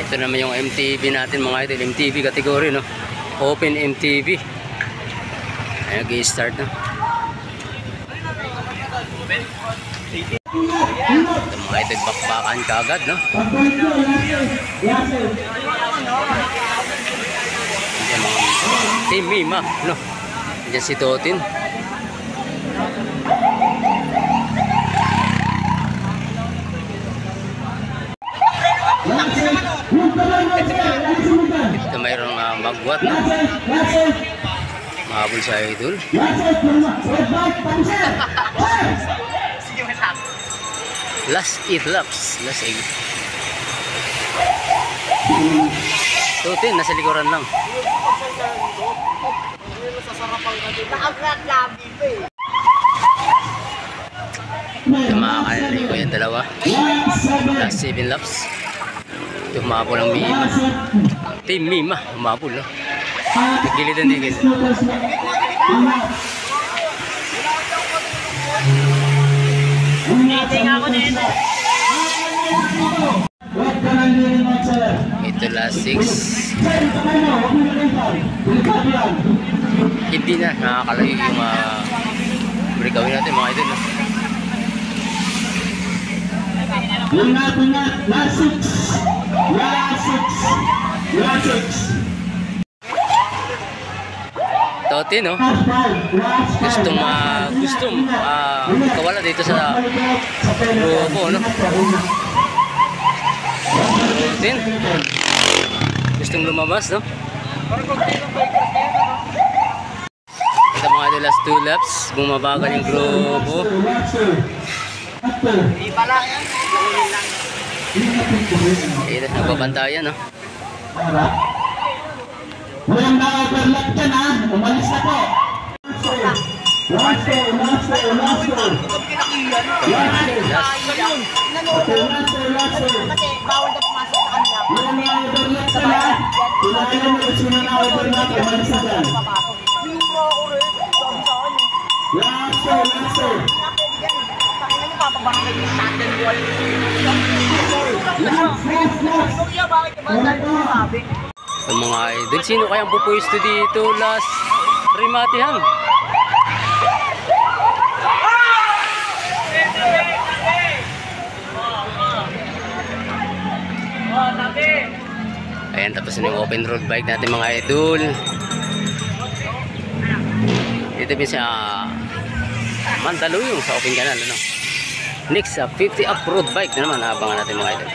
Ito naman yung MTV natin mga idol. MTV category, no? Open MTV. Ayan, nag-i-start na. Ito mga idol, bakbakan kaagad, no? Ayan mga Team Mima, no? Ayan si Totin. Ito mayroong magwat, no? Mahabol sa idol. Last 8 laps. Last 8. Totin, nasa likuran lang. Ito mga kanaligo yung dalawa. Last 7 laps. Ito humabol ang Mima. Team Mima, humabol, no? Gilid ang digil. Ito last 6. Hindi na, nakakalayo yung breakawin natin mga idol, no? Last 6. Totin, no? Gustong kawala dito sa grupo, no? Totin gustong lumabas, no? Ito mga idol, last 2 laps. Bumabagal yung grupo. Ito, nagbabantayan, no? Walang na-overlap dyan, ha? Umalis na po. Last go. Kasi bawal na pumasok sa kanila. Walang na-overlap dyan, ha? Kailangan mo kasi na na-overlap, umalis na dyan. Last go. Ang mga idol, sino kayang pupwesto dito last rematihan? Ayan, tapos na yung open road bike natin mga idol. Dito din sa Mandaluyong sa open canal, ano? Next, 50 up road bike na naman, abangan natin mga idol.